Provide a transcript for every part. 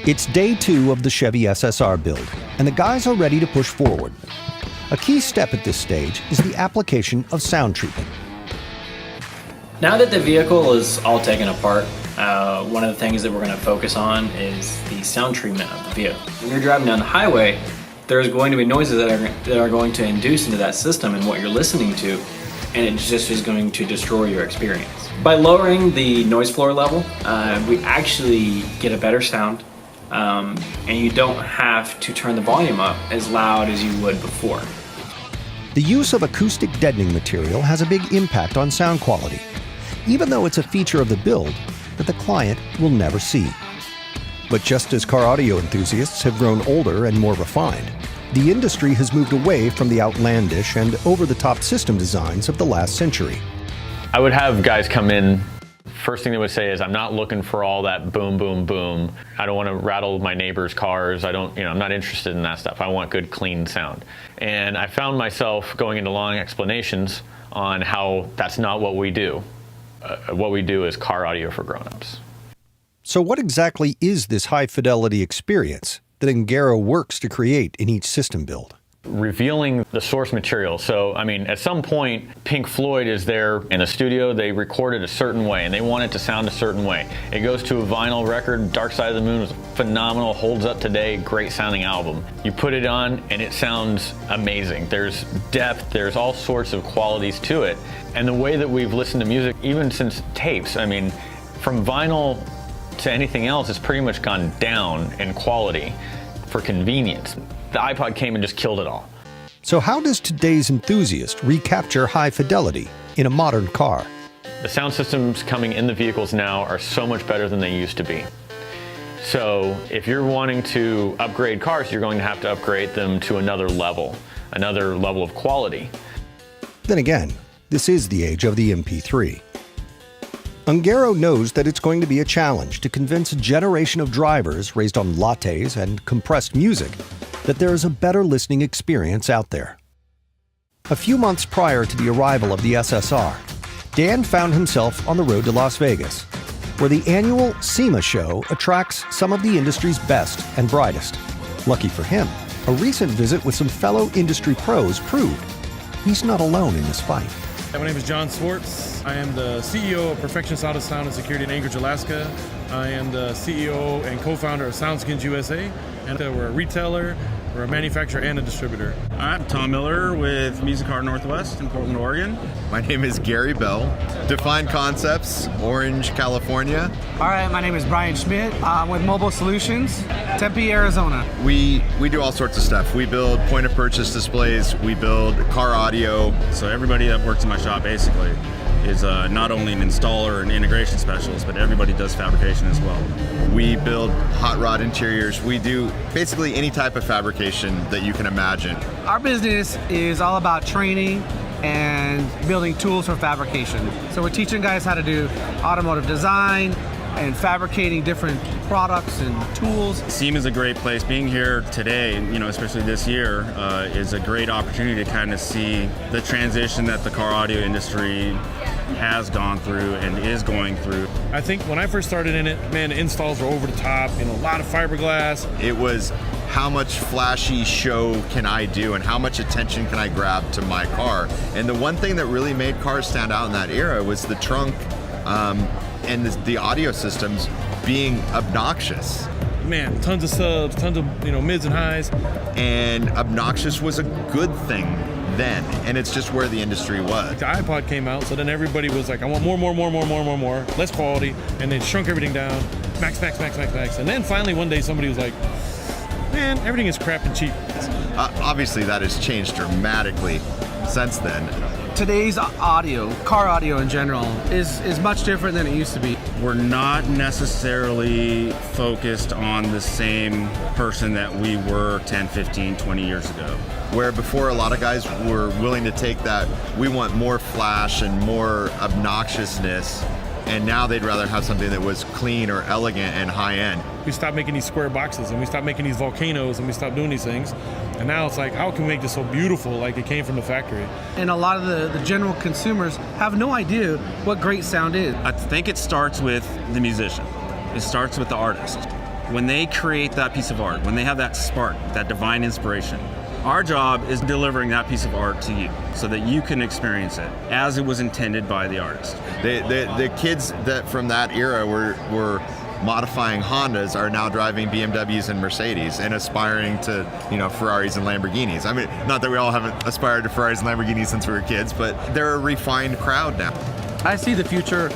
It's day 2 of the Chevy SSR build, and the guys are ready to push forward. A key step at this stage is the application of sound treatment. Now that the vehicle is all taken apart, one of the things that we're going to focus on is the sound treatment of the vehicle. When you're driving down the highway, there's going to be noises that are going to induce into that system and what you're listening to, and it just is going to destroy your experience. By lowering the noise floor level, we actually get a better sound, and you don't have to turn the volume up as loud as you would before. The use of acoustic deadening material has a big impact on sound quality, even though it's a feature of the build that the client will never see. But just as car audio enthusiasts have grown older and more refined, the industry has moved away from the outlandish and over-the-top system designs of the last century. I would have guys come in, first thing they would say is, I'm not looking for all that boom, boom, boom. I don't want to rattle my neighbor's cars. I'm not interested in that stuff. I want good, clean sound. And I found myself going into long explanations on how that's not what we do. What we do is car audio for grown-ups. So what exactly is this high-fidelity experience that Ungaro works to create in each system build? Revealing the source material. So, at some point, Pink Floyd is there in a studio, they record it a certain way, and they want it to sound a certain way. It goes to a vinyl record, Dark Side of the Moon was phenomenal, holds up today, great sounding album. You put it on, and it sounds amazing. There's depth, there's all sorts of qualities to it. And the way that we've listened to music, even since tapes, from vinyl to anything else, it's pretty much gone down in quality for convenience. The iPod came and just killed it all. So how does today's enthusiast recapture high fidelity in a modern car? The sound systems coming in the vehicles now are so much better than they used to be. So if you're wanting to upgrade cars, you're going to have to upgrade them to another level of quality. Then again, this is the age of the MP3. Ungaro knows that it's going to be a challenge to convince a generation of drivers raised on lattes and compressed music that there is a better listening experience out there. A few months prior to the arrival of the SSR, Dan found himself on the road to Las Vegas, where the annual SEMA show attracts some of the industry's best and brightest. Lucky for him, a recent visit with some fellow industry pros proved he's not alone in this fight. My name is John Swartz. I am the CEO of Perfectionist Auto Sound and Security in Anchorage, Alaska. I am the CEO and co-founder of Soundscape USA, and we're a retailer, we're a manufacturer, and a distributor. I'm Tom Miller with Music Car Northwest in Portland, Oregon. My name is Gary Bell, Define Concepts, Orange, California. All right, my name is Brian Schmidt. I'm with Mobile Solutions, Tempe, Arizona. We do all sorts of stuff. We build point-of-purchase displays, we build car audio. So everybody that works in my shop basically is not only an installer and integration specialist, but everybody does fabrication as well. We build hot rod interiors. We do basically any type of fabrication that you can imagine. Our business is all about training and building tools for fabrication. So we're teaching guys how to do automotive design and fabricating different products and tools. SEMA is a great place. Being here today, especially this year, is a great opportunity to kind of see the transition that the car audio industry has gone through and is going through. I think when I first started in it, man, the installs were over the top, a lot of fiberglass. It was how much flashy show can I do and how much attention can I grab to my car? And the one thing that really made cars stand out in that era was the trunk and the audio systems being obnoxious. Man, tons of subs, tons of mids and highs. And obnoxious was a good thing then, and it's just where the industry was. The iPod came out, so then everybody was like, I want more, less quality, and they shrunk everything down, max. And then finally one day somebody was like, man, everything is crap and cheap. Obviously that has changed dramatically since then. Today's audio, car audio in general, is much different than it used to be. We're not necessarily focused on the same person that we were 10, 15, 20 years ago. Where before a lot of guys were willing to take that, we want more flash and more obnoxiousness, and now they'd rather have something that was clean or elegant and high-end. We stopped making these square boxes, and we stopped making these volcanoes, and we stopped doing these things. And now it's like, how can we make this so beautiful like it came from the factory? And a lot of the general consumers have no idea what great sound is. I think it starts with the musician. It starts with the artist. when they create that piece of art, when they have that spark, that divine inspiration, our job is delivering that piece of art to you so that you can experience it as it was intended by the artist. The kids that from that era were modifying Hondas are now driving BMWs and Mercedes and aspiring to, Ferraris and Lamborghinis. I mean, not that we all haven't aspired to Ferraris and Lamborghinis since we were kids, but they're a refined crowd now. I see the future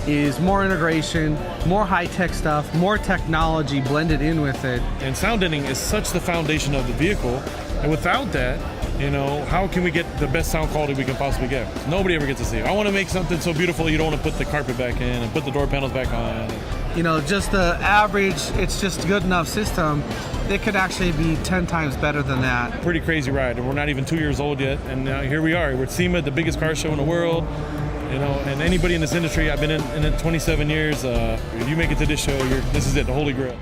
is more integration, more high-tech stuff, more technology blended in with it. And sound deadening is such the foundation of the vehicle, and without that, how can we get the best sound quality we can possibly get? Nobody ever gets to see it. I want to make something so beautiful you don't want to put the carpet back in and put the door panels back on. Just the average, it's just good enough system. It could actually be 10 times better than that. Pretty crazy ride, and we're not even 2 years old yet, and now here we are. We're at SEMA, the biggest car show in the world. And anybody in this industry, I've been in it 27 years. If you make it to this show, this is it, the holy grail.